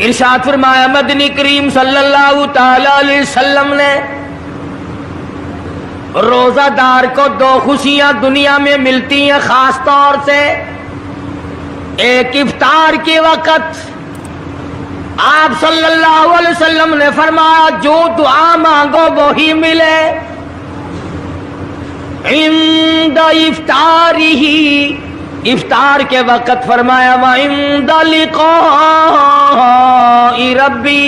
ارشاد فرمایا مدنی کریم صلی اللہ تعالی علیہ وسلم نے روزہ دار کو دو خوشیاں دنیا میں ملتی ہیں خاص طور سے. ایک افطار کے وقت آپ صلی اللہ علیہ وسلم نے فرمایا جو دعا مانگو وہی ملے. عند افطارہ، افطار کے وقت فرمایا وعند لقاء ربی.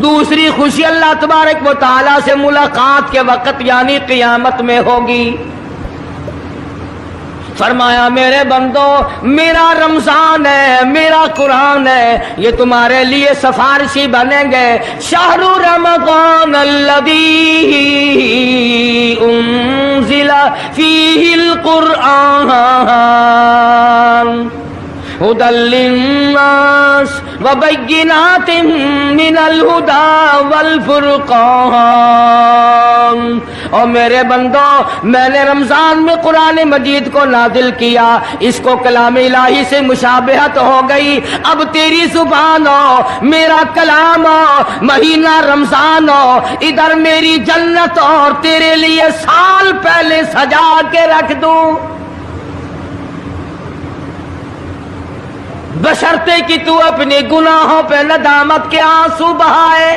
دوسری خوشی اللہ تبارک و تعالی سے ملاقات کے وقت یعنی قیامت میں ہوگی. فرمایا میرے بندو میرا رمضان ہے، میرا قرآن ہے، یہ تمہارے لیے سفارشی بنیں گے. شہر رمضان الذی انزل فیہ القرآن ہدی للناس وبینات من الہدی والفرقان. اور میرے بندو میں نے رمضان میں قرآن مجید کو نازل کیا، اس کو کلام الہی سے مشابہت ہو گئی. اب تیری زبان ہو، میرا کلام ہو، مہینہ رمضان ہو، ادھر میری جنت اور تیرے لیے سال پہلے سجا کے رکھ دوں. بشرطے کہ تو اپنے گناہوں پہ ندامت کے آنسو بہائے.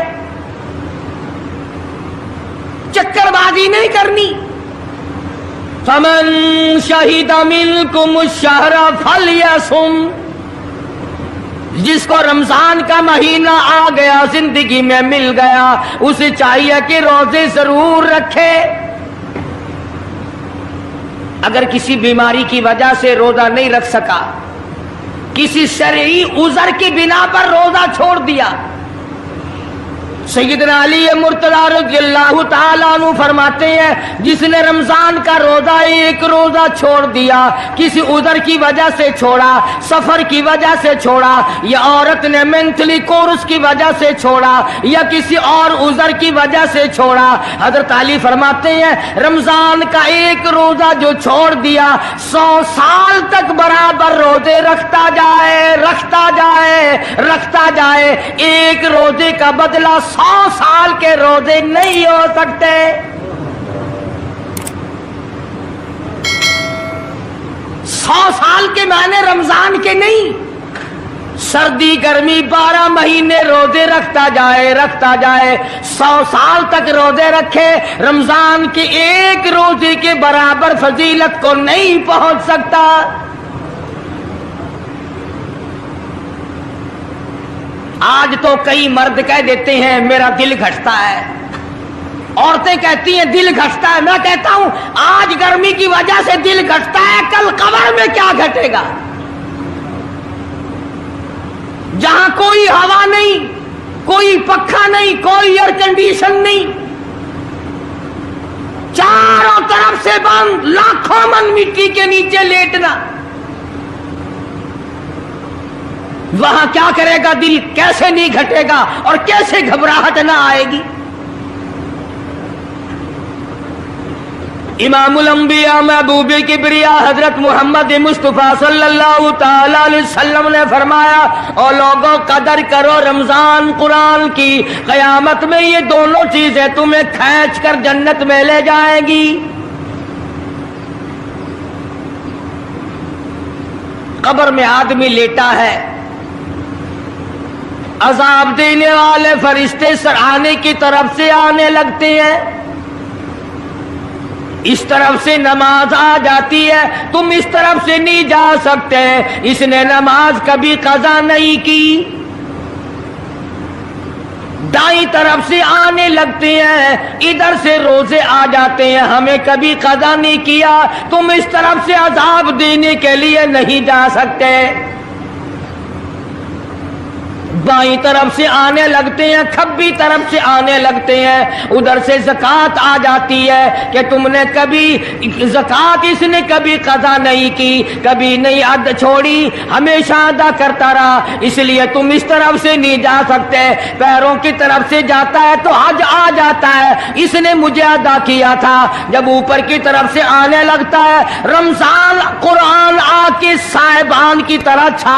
چکر بازی نہیں کرنی. فمن شہد منکم الشہر فلیصم. جس کو رمضان کا مہینہ آ گیا، زندگی میں مل گیا، اسے چاہیے کہ روزے ضرور رکھے. اگر کسی بیماری کی وجہ سے روزہ نہیں رکھ سکا، کسی شرعی عذر کی بنا پر روزہ چھوڑ دیا، سیدنا علی مرتضی رضی اللہ تعالیٰ عنہ فرماتے ہیں جس نے رمضان کا روزہ ایک روزہ چھوڑ دیا، کسی عذر کی وجہ سے چھوڑا، سفر کی وجہ سے چھوڑا، یا عورت نے مینٹلی کورس کی وجہ سے چھوڑا، یا کسی اور عذر کی وجہ سے چھوڑا، حضرت علی فرماتے ہیں رمضان کا ایک روزہ جو چھوڑ دیا 100 سال تک برابر روزے رکھتا جائے، رکھتا جائے، رکھتا جائے. ایک روزے کا بدلہ 100 سال کے روزے نہیں ہو سکتے. 100 سال کے معنی رمضان کے نہیں. سردی گرمی 12 مہینے روزے رکھتا جائے، رکھتا جائے، 100 سال تک روزے رکھے، رمضان کے ایک روزے کے برابر فضیلت کو نہیں پہنچ سکتا. آج تو کئی مرد کہہ دیتے ہیں میرا دل گھٹتا ہے، عورتیں کہتی ہیں دل گھٹتا ہے. میں کہتا ہوں آج گرمی کی وجہ سے دل گھٹتا ہے، کل قبر میں کیا گھٹے گا؟ جہاں کوئی ہوا نہیں، کوئی پنکھا نہیں، کوئی ایئر کنڈیشن نہیں، چاروں طرف سے بند، لاکھوں من مٹی کے نیچے لیٹنا، وہاں کیا کرے گا دل؟ کیسے نہیں گھٹے گا اور کیسے گھبراہٹ نہ آئے گی؟ امام الانبیاء محبوب کبریا حضرت محمد مصطفیٰ صلی اللہ تعالی علیہ وسلم نے فرمایا او لوگوں قدر کرو رمضان قرآن کی، قیامت میں یہ دونوں چیزیں تمہیں کھینچ کر جنت میں لے جائیں گی. قبر میں آدمی لیٹا ہے، عذاب دینے والے فرشتے سرانے کی طرف سے آنے لگتے ہیں، اس طرف سے نماز آ جاتی ہے، تم اس طرف سے نہیں جا سکتے، اس نے نماز کبھی قضا نہیں کی. دائیں طرف سے آنے لگتے ہیں، ادھر سے روزے آ جاتے ہیں، ہمیں کبھی قضا نہیں کیا، تم اس طرف سے عذاب دینے کے لیے نہیں جا سکتے. بائیں طرف سے آنے لگتے ہیں، کھبی طرف سے آنے لگتے ہیں، ادھر سے زکوٰۃ آ جاتی ہے کہ تم نے کبھی زکوٰۃ اس نے کبھی قضا نہیں کی، کبھی نہیں ادا چھوڑی، ہمیشہ ادا کرتا رہا، اس لیے تم اس طرف سے نہیں جا سکتے. پیروں کی طرف سے جاتا ہے تو حج آ جاتا ہے، اس نے مجھے ادا کیا تھا. جب اوپر کی طرف سے آنے لگتا ہے، رمضان قرآن آ کے صاحبان کی طرح چھا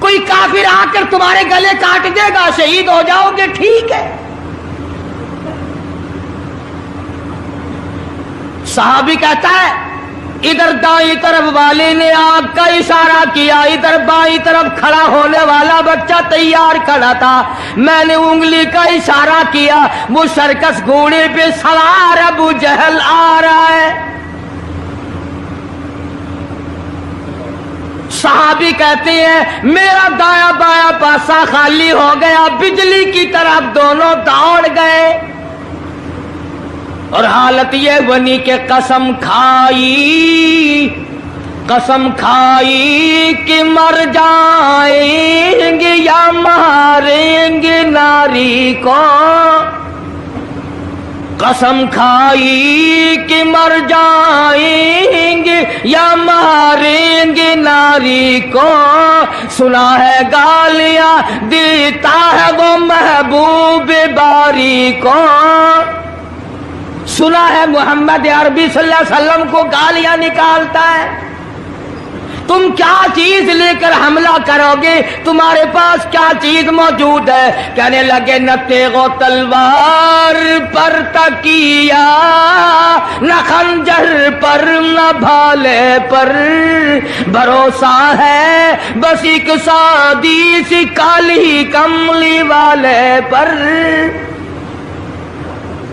کوئی کافر آ کر تمہارے گلے کاٹ دے گا، شہید ہو جاؤ گے، ٹھیک ہے۔ صحابی کہتا ہے ادھر دائیں طرف والے نے آگ کا اشارہ کیا، ادھر بائیں طرف کھڑا ہونے والا بچہ تیار کھڑا تھا، میں نے انگلی کا اشارہ کیا، وہ سرکس گھوڑے پہ سوار ابو جہل آ رہا ہے۔ صحابی کہتے ہیں میرا دایاں بایاں پاسا خالی ہو گیا، بجلی کی طرف دونوں دوڑ گئے، اور حالت یہ بنی کہ قسم کھائی کہ مر جائیں گے یا ماریں گے ناری کو، قسم کھائی کہ مر جائیں گے یا ماریں گے ناری کو، سنا ہے گالیاں دیتا ہے وہ محبوب باری کو، سنا ہے محمد عربی صلی اللہ علیہ وسلم کو گالیاں نکالتا ہے، تم کیا چیز لے کر حملہ کرو گے، تمہارے پاس کیا چیز موجود ہے؟ کہنے لگے نہ تیغ و تلوار پر تکیا، نہ خنجر پر نہ بھالے پر، بھروسہ ہے بس ایک سادی سی کالی کملی والے پر،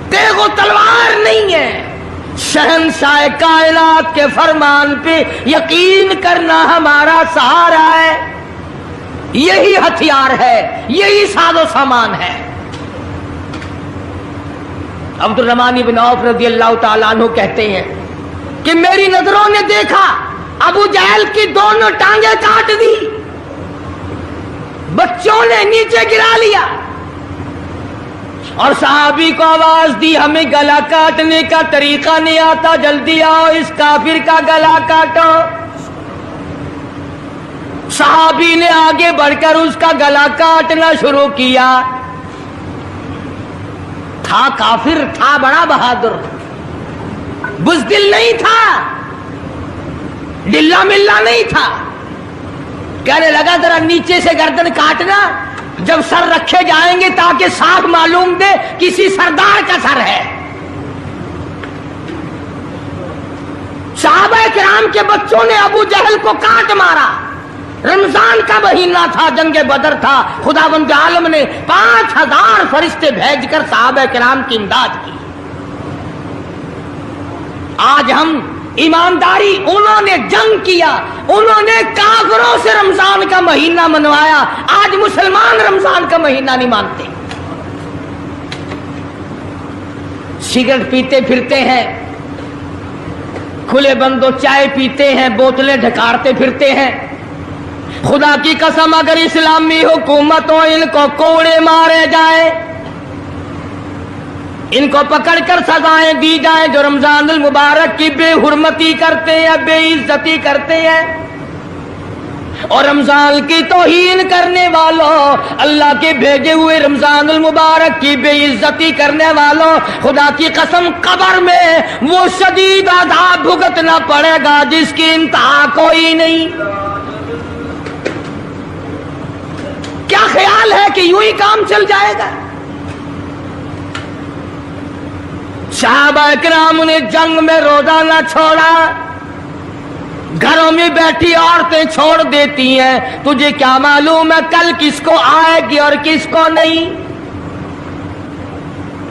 تیغ و تلوار نہیں ہے، شہنشاہ کائنات کے فرمان پہ یقین کرنا ہمارا سہارا ہے، یہی ہتھیار ہے، یہی ساز و سامان ہے۔ عبد الرحمن بن عوف رضی اللہ تعالیٰ عنہ کہتے ہیں کہ میری نظروں نے دیکھا ابو جہل کی دونوں ٹانگیں کاٹ دی، بچوں نے نیچے گرا لیا، اور صحابی کو آواز دی ہمیں گلا کاٹنے کا طریقہ نہیں آتا، جلدی آؤ اس کافر کا گلا کاٹو۔ صحابی نے آگے بڑھ کر اس کا گلا کاٹنا شروع کیا، تھا کافر، تھا بڑا بہادر، بزدل نہیں تھا، ڈلا ملا نہیں تھا، کہنے لگا ذرا نیچے سے گردن کاٹنا، جب سر رکھے جائیں گے تاکہ صاف معلوم دے کسی سردار کا سر ہے۔ صحابہ کرام کے بچوں نے ابو جہل کو کاٹ مارا، رمضان کا مہینہ تھا، جنگ بدر تھا، خداوند عالم نے 5000 فرشتے بھیج کر صحابہ کرام کی امداد کی۔ آج ہم ایمانداری، انہوں نے جنگ کیا، انہوں نے کافروں سے رمضان کا مہینہ منوایا، آج مسلمان رمضان کا مہینہ نہیں مانتے، سگریٹ پیتے پھرتے ہیں، کھلے بندوں چائے پیتے ہیں، بوتلیں ڈھکارتے پھرتے ہیں۔ خدا کی قسم اگر اسلامی حکومتوں ان کو کوڑے مارے جائیں، ان کو پکڑ کر سزائیں دی جائیں جو رمضان المبارک کی بے حرمتی کرتے ہیں، بے عزتی کرتے ہیں، اور رمضان کی توہین کرنے والوں، اللہ کے بھیجے ہوئے رمضان المبارک کی بے عزتی کرنے والوں، خدا کی قسم قبر میں وہ شدید عذاب بھگتنا پڑے گا جس کی انتہا کوئی نہیں۔ کیا خیال ہے کہ یوں ہی کام چل جائے گا؟ صحابہ کرام نے جنگ میں روزہ نہ چھوڑا، گھروں میں بیٹھی عورتیں چھوڑ دیتی ہیں، تجھے کیا معلوم ہے کل کس کو آئے گی اور کس کو نہیں؟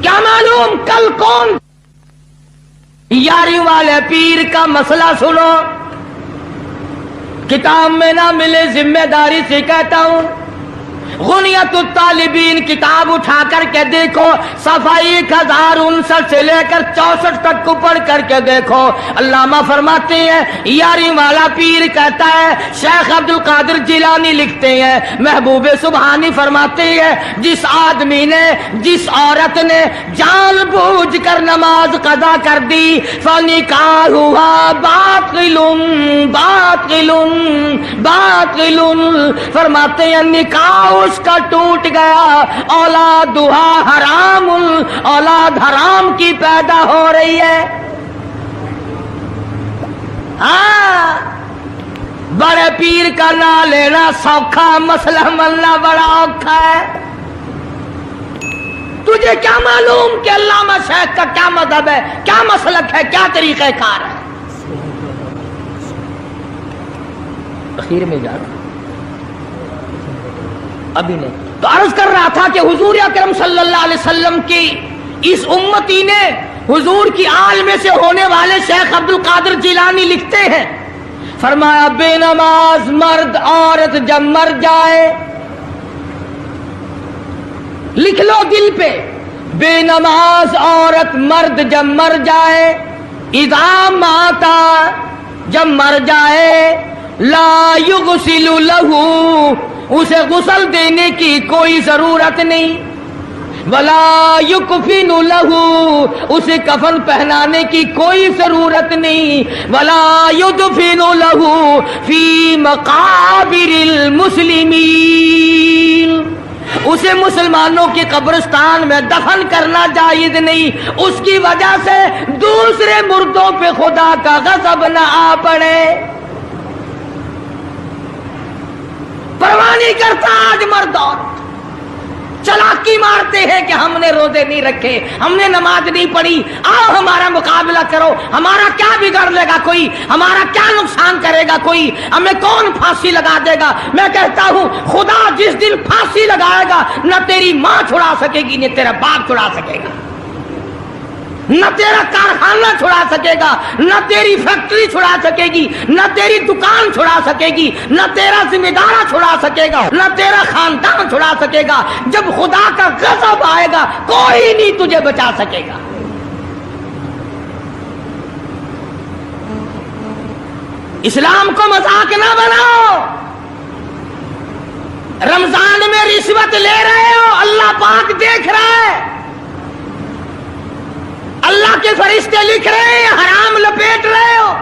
کیا معلوم کل کون؟ یاری والے پیر کا مسئلہ سنو، کتاب میں نہ ملے ذمہ داری سے کہتا ہوں، غنیت الطالبین کتاب اٹھا کر کے دیکھو، صفحہ 1059 سے لے کر 64 تک کو پڑھ کر کے دیکھو، علامہ فرماتے ہیں یاری والا پیر کہتا ہے، شیخ عبد القادر جیلانی لکھتے ہیں، محبوب سبحانی فرماتے ہیں، جس آدمی نے، جس عورت نے جان بوجھ کر نماز قضا کر دی، فنکاحها باطل باطل باطل، فرماتے ہیں نکاح اس کا ٹوٹ گیا، اولادھا حرام، اولاد حرام کی پیدا ہو رہی ہے۔ ہاں بڑے پیر کا نام لینا سوکھا، مسئلہ ملنا بڑا اوکھا ہے۔ تجھے کیا معلوم کہ علامہ شیخ کا کیا مذہب ہے، کیا مسلک ہے، کیا طریقہ کار ہے؟ اخیر میں جا رہا ابھی نہیں تو عرض کر رہا تھا کہ حضور اکرم صلی اللہ علیہ وسلم کی اس امتی نے حضور کی آل میں سے ہونے والے شیخ عبد القادر جیلانی لکھتے ہیں، فرمایا بے نماز مرد عورت جب مر جائے، لکھ لو دل پہ، بے نماز عورت مرد جب مر جائے، اذا ماتا جب مر جائے، لا یغسل لہو اسے غسل دینے کی کوئی ضرورت نہیں، ولا یکفن لہو اسے کفن پہنانے کی کوئی ضرورت نہیں، ولا یدفن لہو فی مقابر المسلمین اسے مسلمانوں کی قبرستان میں دفن کرنا جائز نہیں، اس کی وجہ سے دوسرے مردوں پہ خدا کا غضب نہ آ پڑے۔ پرواہ نہیں کرتا آج مرد عورت، چلاکی مارتے ہیں کہ ہم نے روزے نہیں رکھے، ہم نے نماز نہیں پڑھی، آؤ ہمارا مقابلہ کرو، ہمارا کیا بگاڑ لے گا کوئی، ہمارا کیا نقصان کرے گا کوئی، ہمیں کون پھانسی لگا دے گا؟ میں کہتا ہوں خدا جس دن پھانسی لگائے گا نہ تیری ماں چھڑا سکے گی نہ تیرا باپ چھڑا سکے گا، نہ تیرا کارخانہ چھڑا سکے گا، نہ تیری فیکٹری چھڑا سکے گی، نہ تیری دکان چھڑا سکے گی، نہ تیرا ذمہ دارہ چھڑا سکے گا، نہ تیرا خاندان چھڑا سکے گا۔ جب خدا کا غضب آئے گا کوئی نہیں تجھے بچا سکے گا۔ اسلام کو مذاق نہ بناؤ۔ رمضان میں رشوت لے رہے ہو، اللہ پاک دیکھ رہا ہے، اللہ کے فرشتے لکھ رہے ہیں، حرام لپیٹ رہے ہو۔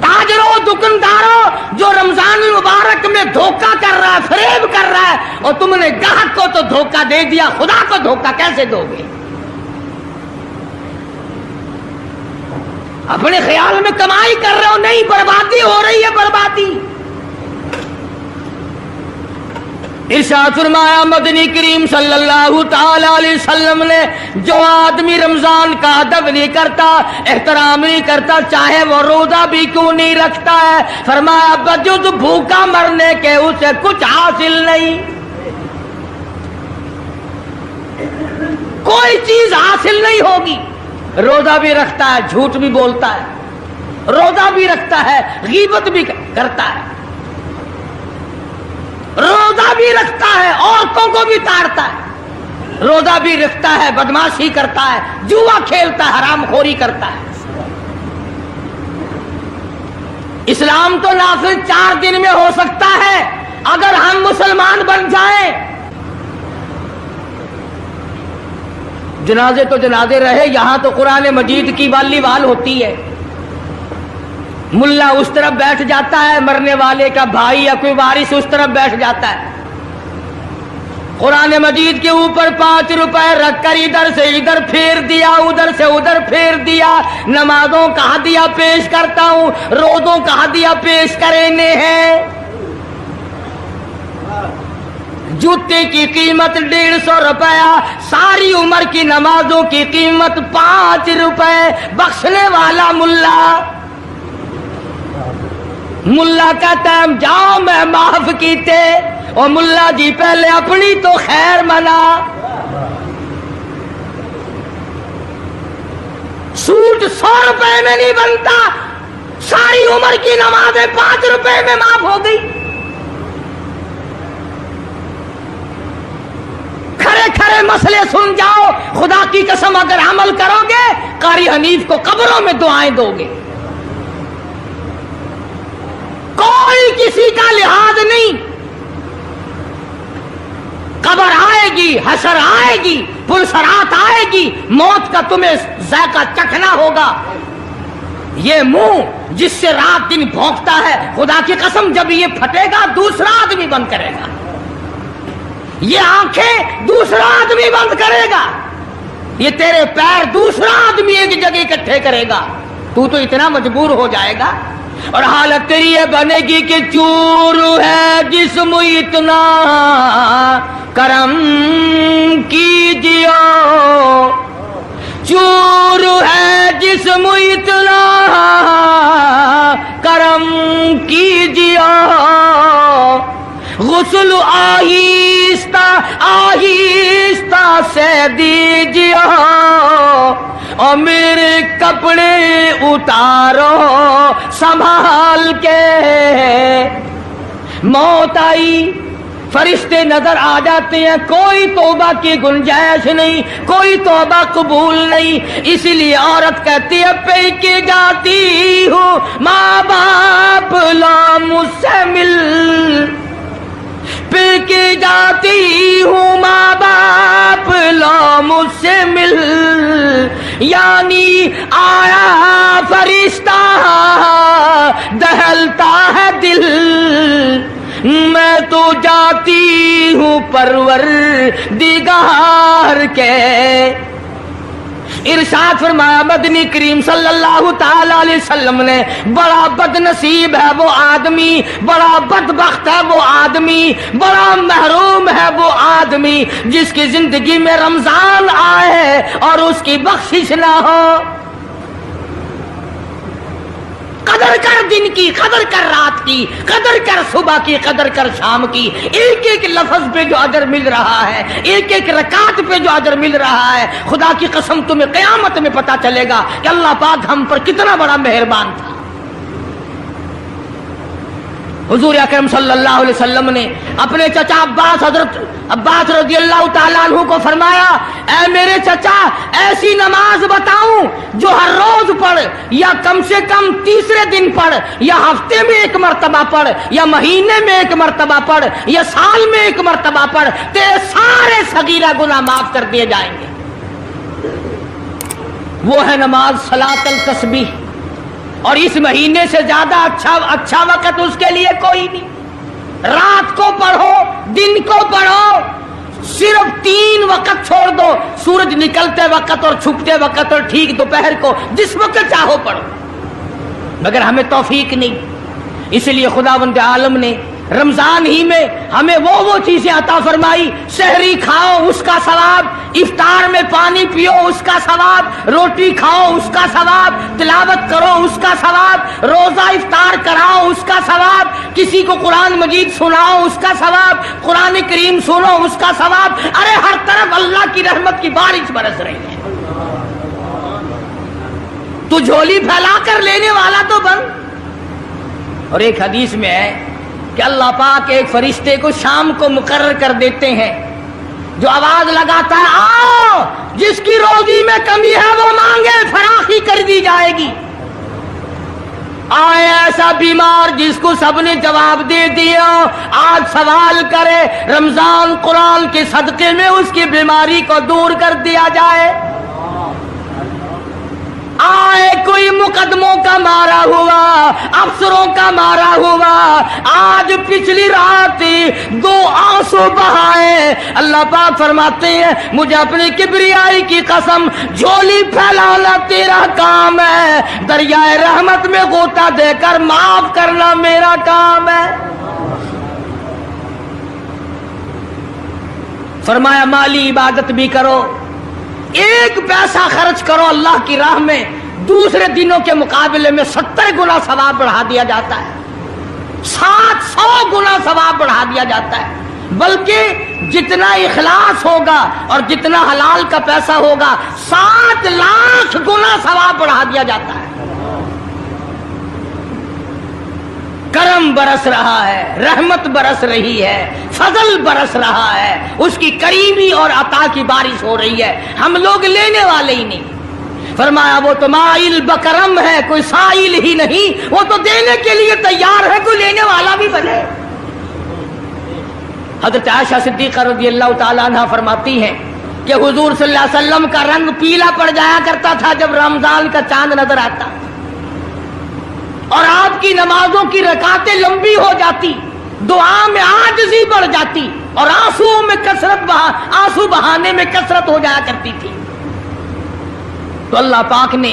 تاجروں دکانداروں جو رمضان المبارک میں دھوکہ کر رہا ہے، فریب کر رہا ہے، اور تم نے گاہک کو تو دھوکہ دے دیا، خدا کو دھوکہ کیسے دو گے؟ اپنے خیال میں کمائی کر رہے ہو، نہیں، بربادی ہو رہی ہے، بربادی۔ ارشاد فرمایا مدنی کریم صلی اللہ تعالی علیہ وسلم نے، جو آدمی رمضان کا ادب نہیں کرتا، احترام نہیں کرتا، چاہے وہ روزہ بھی کیوں نہیں رکھتا ہے، فرمایا بجز بھوکا مرنے کے اسے کچھ حاصل نہیں، کوئی چیز حاصل نہیں ہوگی۔ روزہ بھی رکھتا ہے، جھوٹ بھی بولتا ہے، روزہ بھی رکھتا ہے، غیبت بھی کرتا ہے، روزہ بھی رکھتا ہے، عورتوں کو بھی تاڑتا ہے، روزہ بھی رکھتا ہے، بدماشی کرتا ہے، جوا کھیلتا ہے، حرام خوری کرتا ہے۔ اسلام تو نافذ 4 دن میں ہو سکتا ہے اگر ہم مسلمان بن جائیں۔ جنازے تو جنازے رہے، یہاں تو قرآن مجید کی والی وال ہوتی ہے، ملا اس طرف بیٹھ جاتا ہے، مرنے والے کا بھائی یا کوئی وارث اس طرف بیٹھ جاتا ہے، قرآن مجید کے اوپر 5 روپے رکھ کر ادھر سے ادھر پھیر دیا، ادھر سے ادھر پھیر دیا، نمازوں کا ہدیہ پیش کرتا ہوں، روزوں کا ہدیہ پیش کرنے ہیں۔ جوتے کی قیمت 150 روپیہ، ساری عمر کی نمازوں کی قیمت 5 روپے، بخشنے والا ملا۔ ملا کہتا ہے جاؤ میں معاف کیتے، اور ملا جی پہلے اپنی تو خیر منا۔ سوٹ 100 روپے میں نہیں بنتا، ساری عمر کی نمازیں 5 روپے میں معاف ہو گئی۔ کھڑے کھڑے مسئلے سن جاؤ، خدا کی قسم اگر عمل کرو گے قاری حنیف کو قبروں میں دعائیں دو گے، کوئی کسی کا لحاظ نہیں۔ قبر آئے گی، حشر آئے گی، پلسرات آئے گی، موت کا تمہیں ذائقہ چکھنا ہوگا۔ یہ منہ جس سے رات دن بھونکتا ہے، خدا کی قسم جب یہ پھٹے گا دوسرا آدمی بند کرے گا، یہ آنکھیں دوسرا آدمی بند کرے گا، یہ تیرے پیر دوسرا آدمی ایک جگہ اکٹھے کرے گا۔ تو اتنا مجبور ہو جائے گا اور حالت تیری یہ بنے گی کہ چور ہے جسم اتنا کرم کیجیے، چور ہے جسم اتنا کرم کیجیے، غسل آہستہ آہستہ سے دیجیے اور میرے کپڑے اتارو سنبھال کے۔ موت آئی، فرشتے نظر آ جاتے ہیں، کوئی توبہ کی گنجائش نہیں، کوئی توبہ قبول نہیں، اسی لیے عورت کہتی ہے پہ کے جاتی ہوں ماں باپ لا مجھ سے مل، پہ کے جاتی ہوں ماں باپ لا مجھ سے مل، یعنی آیا فرشتہ دہلتا ہے دل، میں تو جاتی ہوں پروردگار کے۔ ارشاد فرمایا مدنی کریم صلی اللہ تعالی علیہ وسلم نے، بڑا بد نصیب ہے وہ آدمی، بڑا بدبخت ہے وہ آدمی، بڑا محروم ہے وہ آدمی جس کی زندگی میں رمضان آئے اور اس کی بخشش نہ ہو۔ قدر کر دن کی، قدر کر رات کی، قدر کر صبح کی، قدر کر شام کی، ایک ایک لفظ پہ جو اجر مل رہا ہے، ایک ایک رکعت پہ جو اجر مل رہا ہے، خدا کی قسم تمہیں قیامت میں پتا چلے گا کہ اللہ پاک ہم پر کتنا بڑا مہربان تھا۔ حضور اکرم صلی اللہ علیہ وسلم نے اپنے چچا عباس، حضرت عباس رضی اللہ تعالیٰ عنہ کو فرمایا، اے میرے چچا ایسی نماز بتاؤں جو ہر روز پڑھ، یا کم سے کم تیسرے دن پڑھ، یا ہفتے میں ایک مرتبہ پڑھ، یا مہینے میں ایک مرتبہ پڑھ، یا سال میں ایک مرتبہ پڑھ، تیرے سارے صغیرہ گناہ معاف کر دیے جائیں گے۔ وہ ہے نماز صلاۃ التسبیح، اور اس مہینے سے زیادہ اچھا وقت اس کے لیے کوئی نہیں۔ رات کو پڑھو، دن کو پڑھو، صرف 3 وقت چھوڑ دو، سورج نکلتے وقت اور چھپتے وقت اور ٹھیک دوپہر کو، جس وقت چاہو پڑھو، مگر ہمیں توفیق نہیں۔ اس لیے خداوند عالم نے رمضان ہی میں ہمیں وہ چیزیں عطا فرمائی، سحری کھاؤ اس کا ثواب، افطار میں پانی پیو اس کا ثواب، روٹی کھاؤ اس کا ثواب، تلاوت کرو اس کا ثواب، روزہ افطار کراؤ اس کا ثواب، کسی کو قرآن مجید سناؤ اس کا ثواب، قرآن کریم سنو اس کا ثواب۔ ارے ہر طرف اللہ کی رحمت کی بارش برس رہی ہے، تو جھولی پھیلا کر لینے والا تو بن۔ اور ایک حدیث میں ہے کہ اللہ پاک ایک فرشتے کو شام کو مقرر کر دیتے ہیں جو آواز لگاتا ہے آؤ، جس کی روزی میں کمی ہے وہ مانگے، فراخی کر دی جائے گی۔ آئے ایسا بیمار جس کو سب نے جواب دے دیا، آج سوال کرے، رمضان قرآن کے صدقے میں اس کی بیماری کو دور کر دیا جائے۔ آئے کوئی مقدموں کا مارا ہوا، افسروں کا مارا ہوا، آج پچھلی رات 2 آنسو بہائے، اللہ پاک فرماتے ہیں مجھے اپنی کبریائی کی قسم، جھولی پھیلانا تیرا کام ہے، دریائے رحمت میں غوطہ دے کر معاف کرنا میرا کام ہے۔ فرمایا مالی عبادت بھی کرو، 1 پیسہ خرچ کرو اللہ کی راہ میں، دوسرے دنوں کے مقابلے میں 70 گنا ثواب بڑھا دیا جاتا ہے، 700 گنا ثواب بڑھا دیا جاتا ہے، بلکہ جتنا اخلاص ہوگا اور جتنا حلال کا پیسہ ہوگا 7 لاکھ گنا ثواب بڑھا دیا جاتا ہے۔ کرم برس رہا ہے، رحمت برس رہی ہے، فضل برس رہا ہے، اس کی کریمی اور عطا کی بارش ہو رہی ہے، ہم لوگ لینے والے ہی نہیں۔ فرمایا وہ تو مائل بکرم ہے، کوئی سائل ہی نہیں، وہ تو دینے کے لیے تیار ہے، کوئی لینے والا بھی بنے۔ حضرت عائشہ صدیقہ رضی اللہ تعالیٰ عنہ فرماتی ہیں کہ حضور صلی اللہ علیہ وسلم کا رنگ پیلا پڑ جایا کرتا تھا جب رمضان کا چاند نظر آتا، اور آپ کی نمازوں کی رکعتیں لمبی ہو جاتی، دعا میں عاجزی بڑھ جاتی، اور آنسو بہانے میں کثرت ہو جایا کرتی تھی۔ تو اللہ پاک نے